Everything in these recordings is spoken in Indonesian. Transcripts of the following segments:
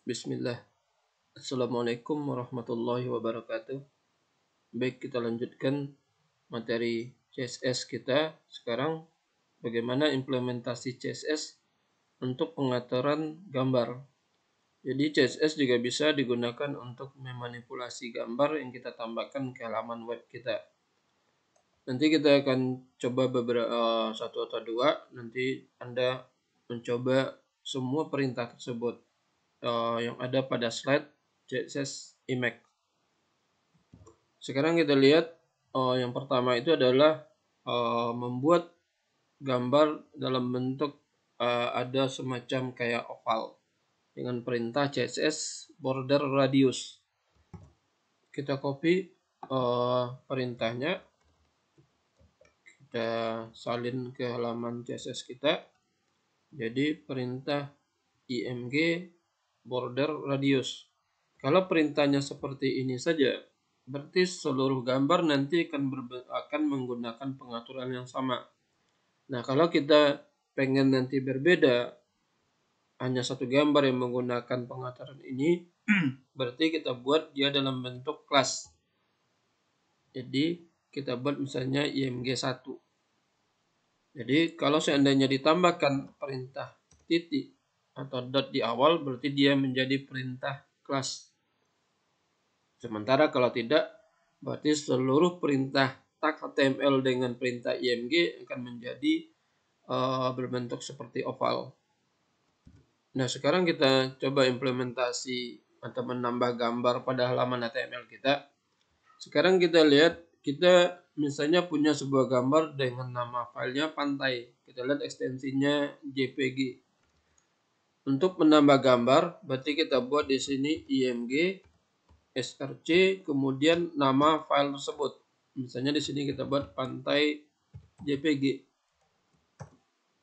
Bismillah. Assalamualaikum warahmatullahi wabarakatuh. Baik, kita lanjutkan materi CSS kita. Sekarang bagaimana implementasi CSS untuk pengaturan gambar. Jadi CSS juga bisa digunakan untuk memanipulasi gambar yang kita tambahkan ke halaman web kita. Nanti kita akan coba beberapa satu atau dua. Nanti Anda mencoba semua perintah tersebut yang ada pada slide CSS Emacs. Sekarang kita lihat yang pertama itu adalah membuat gambar dalam bentuk ada semacam kayak oval dengan perintah CSS border radius. Kita copy perintahnya, kita salin ke halaman CSS kita. Jadi perintah img border radius. Kalau perintahnya seperti ini saja, berarti seluruh gambar nanti akan menggunakan pengaturan yang sama. Nah, kalau kita pengen nanti berbeda, hanya satu gambar yang menggunakan pengaturan ini, berarti kita buat dia dalam bentuk kelas. Jadi kita buat misalnya img1. Jadi kalau seandainya ditambahkan perintah titik atau dot di awal, berarti dia menjadi perintah kelas. Sementara kalau tidak, berarti seluruh perintah tag HTML dengan perintah img akan menjadi berbentuk seperti oval. Nah, sekarang kita coba implementasi atau menambah gambar pada halaman HTML kita. Sekarang kita lihat, kita misalnya punya sebuah gambar dengan nama filenya pantai. Kita lihat ekstensinya JPG. Untuk menambah gambar, berarti kita buat di sini img src, kemudian nama file tersebut. Misalnya di sini kita buat pantai JPG.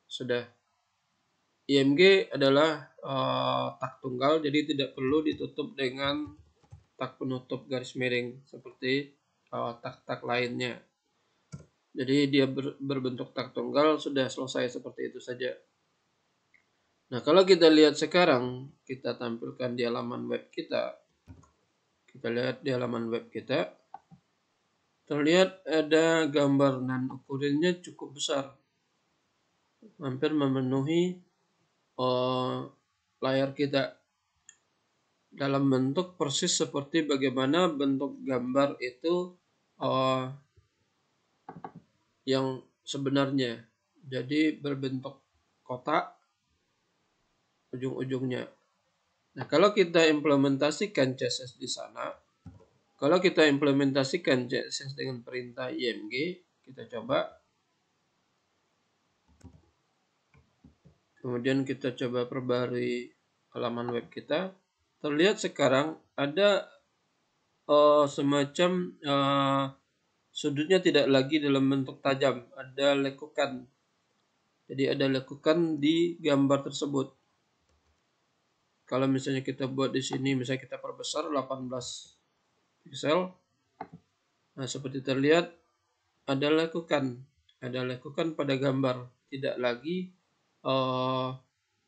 Sudah. IMG adalah tag tunggal, jadi tidak perlu ditutup dengan tag penutup garis miring seperti tag-tag lainnya. Jadi dia berbentuk tag tunggal, sudah selesai seperti itu saja. Nah, kalau kita lihat sekarang, kita tampilkan di halaman web kita. Kita lihat di halaman web kita, terlihat ada gambar dan ukurannya cukup besar, hampir memenuhi layar kita, dalam bentuk persis seperti bagaimana bentuk gambar itu yang sebenarnya. Jadi berbentuk kotak ujung-ujungnya. Nah, kalau kita implementasikan CSS di sana, kalau kita implementasikan CSS dengan perintah img, kita coba. Kemudian kita coba perbarui halaman web kita. Terlihat sekarang ada semacam sudutnya tidak lagi dalam bentuk tajam, ada lekukan. Jadi ada lekukan di gambar tersebut. Kalau misalnya kita buat di sini, misalnya kita perbesar 18 pixel, nah seperti terlihat ada lekukan pada gambar, tidak lagi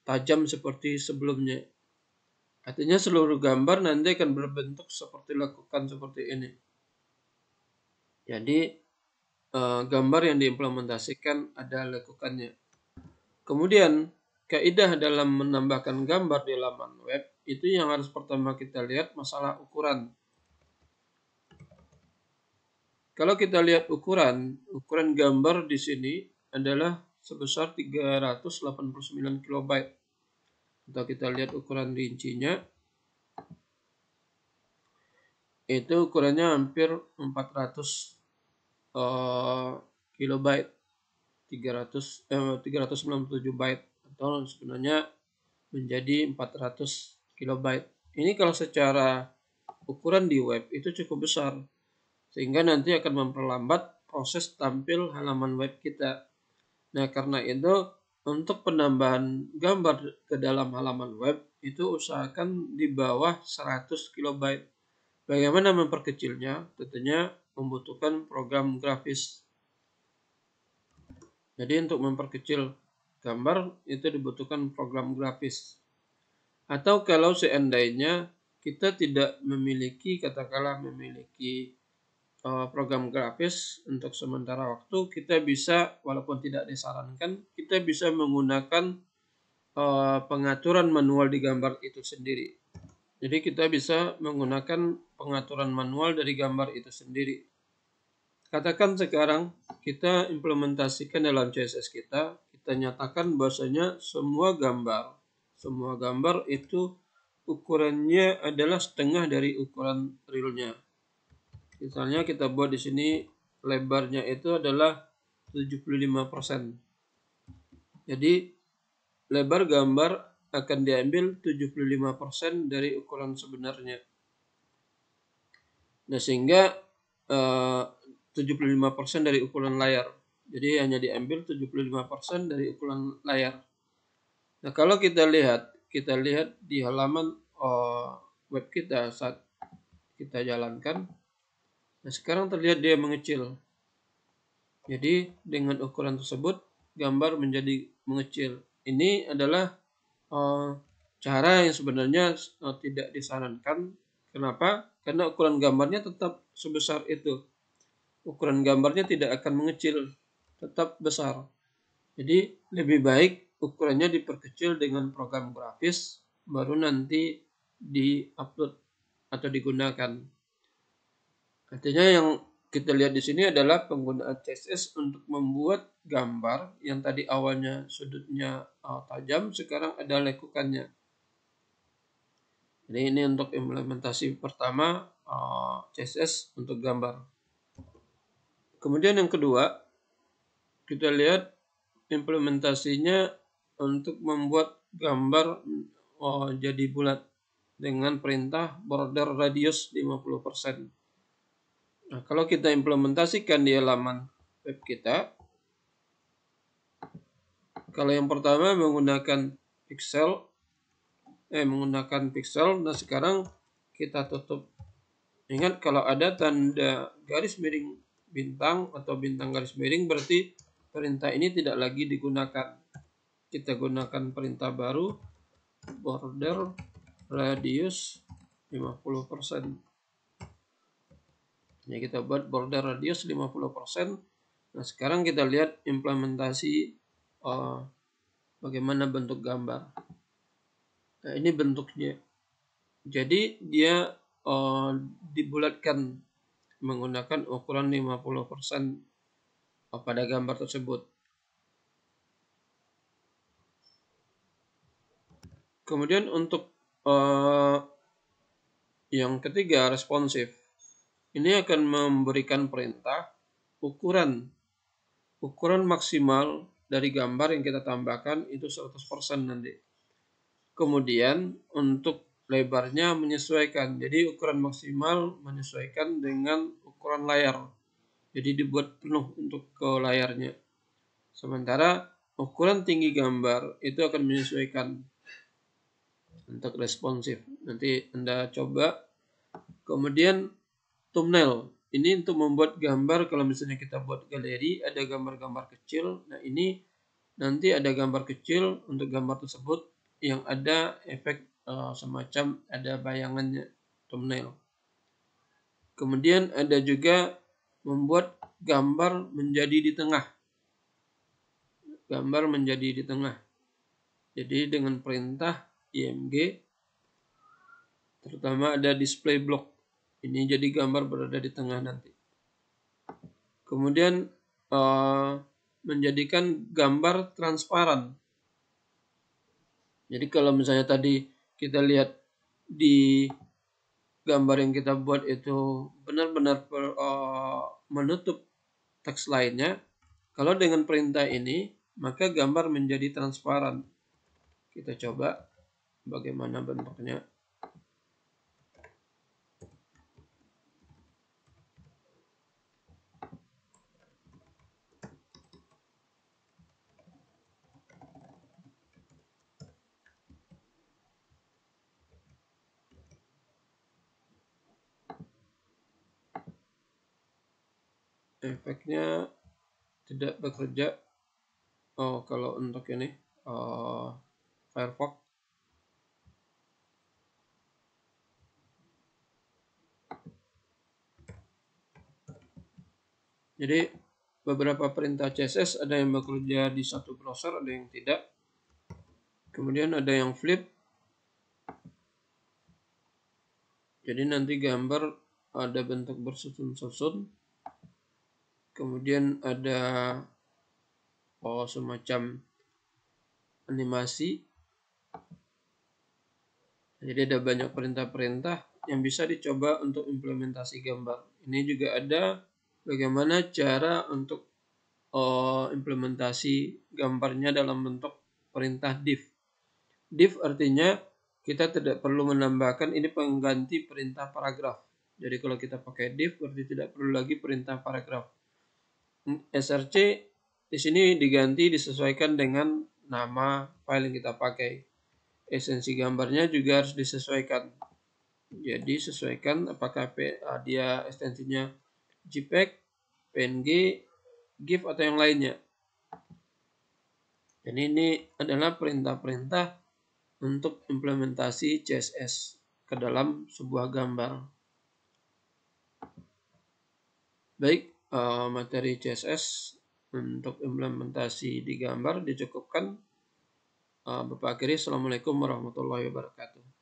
tajam seperti sebelumnya. Artinya seluruh gambar nanti akan berbentuk seperti lekukan seperti ini. Jadi gambar yang diimplementasikan ada lekukannya. Kemudian kaidah dalam menambahkan gambar di laman web itu yang harus pertama kita lihat masalah ukuran. Kalau kita lihat ukuran gambar di sini adalah sebesar 389 KB. Atau kita lihat ukuran rincinya, itu ukurannya hampir 400 kilobyte, 397 byte, atau sebenarnya menjadi 400 kilobyte. Ini kalau secara ukuran di web itu cukup besar, sehingga nanti akan memperlambat proses tampil halaman web kita. Nah, karena itu untuk penambahan gambar ke dalam halaman web itu usahakan di bawah 100 kilobyte. Bagaimana memperkecilnya? Tentunya membutuhkan program grafis. Jadi untuk memperkecil gambar itu dibutuhkan program grafis. Atau kalau seandainya kita tidak memiliki, katakanlah memiliki program grafis untuk sementara waktu, kita bisa, walaupun tidak disarankan, kita bisa menggunakan pengaturan manual di gambar itu sendiri. Jadi kita bisa menggunakan pengaturan manual dari gambar itu sendiri. Katakan sekarang kita implementasikan dalam CSS kita nyatakan bahwasanya semua gambar itu ukurannya adalah setengah dari ukuran realnya. Misalnya kita buat di sini lebarnya itu adalah 75%. Jadi lebar gambar akan diambil 75% dari ukuran sebenarnya. Nah, sehingga 75% dari ukuran layar. Jadi hanya diambil 75% dari ukuran layar. Nah, kalau kita lihat di halaman web kita saat kita jalankan. Nah, sekarang terlihat dia mengecil. Jadi dengan ukuran tersebut gambar menjadi mengecil. Ini adalah cara yang sebenarnya tidak disarankan. Kenapa? Karena ukuran gambarnya tetap sebesar itu. Ukuran gambarnya tidak akan mengecil, tetap besar. Jadi lebih baik ukurannya diperkecil dengan program grafis, baru nanti di-upload atau digunakan. Artinya yang kita lihat di sini adalah penggunaan CSS untuk membuat gambar yang tadi awalnya sudutnya tajam, sekarang ada lekukannya. Jadi ini untuk implementasi pertama CSS untuk gambar. Kemudian yang kedua, kita lihat implementasinya untuk membuat gambar jadi bulat dengan perintah border radius 50%. Nah, kalau kita implementasikan di halaman web kita, kalau yang pertama menggunakan pixel, nah sekarang kita tutup. Ingat, kalau ada tanda garis miring bintang atau bintang garis miring, berarti perintah ini tidak lagi digunakan. Kita gunakan perintah baru, border radius 50%. Ya, kita buat border radius 50%. Nah, sekarang kita lihat implementasi bagaimana bentuk gambar. Nah, ini bentuknya. Jadi dia dibulatkan menggunakan ukuran 50% pada gambar tersebut. Kemudian untuk yang ketiga, responsif. Ini akan memberikan perintah ukuran maksimal dari gambar yang kita tambahkan itu 100% nanti. Kemudian untuk lebarnya menyesuaikan. Jadi ukuran maksimal menyesuaikan dengan ukuran layar. Jadi dibuat penuh untuk ke layarnya. Sementara ukuran tinggi gambar itu akan menyesuaikan untuk responsif. Nanti Anda coba. Kemudian thumbnail. Ini untuk membuat gambar, kalau misalnya kita buat galeri, ada gambar-gambar kecil. Nah, ini nanti ada gambar kecil untuk gambar tersebut yang ada efek semacam ada bayangannya, thumbnail. Kemudian ada juga membuat gambar menjadi di tengah. Jadi dengan perintah img, terutama ada display block. Ini jadi gambar berada di tengah nanti. Kemudian menjadikan gambar transparan. Jadi kalau misalnya tadi kita lihat di gambar yang kita buat itu benar-benar menutup teks lainnya, kalau dengan perintah ini maka gambar menjadi transparan. Kita coba bagaimana bentuknya. Efeknya tidak bekerja. Kalau untuk ini Firefox. Jadi beberapa perintah CSS ada yang bekerja di satu browser, ada yang tidak. Kemudian ada yang flip. Jadi nanti gambar ada bentuk bersusun-susun. Kemudian ada semacam animasi. Jadi ada banyak perintah-perintah yang bisa dicoba untuk implementasi gambar. Ini juga ada bagaimana cara untuk implementasi gambarnya dalam bentuk perintah div. Div artinya kita tidak perlu menambahkan, ini pengganti perintah paragraf. Jadi kalau kita pakai div berarti tidak perlu lagi perintah paragraf. src di sini diganti disesuaikan dengan nama file yang kita pakai. Esensi gambarnya juga harus disesuaikan. Jadi sesuaikan apakah dia ekstensinya JPEG, PNG, GIF atau yang lainnya. Dan ini adalah perintah-perintah untuk implementasi CSS ke dalam sebuah gambar. Baik, materi CSS untuk implementasi di gambar dicukupkan. Bapak akhiri, Assalamualaikum warahmatullahi wabarakatuh.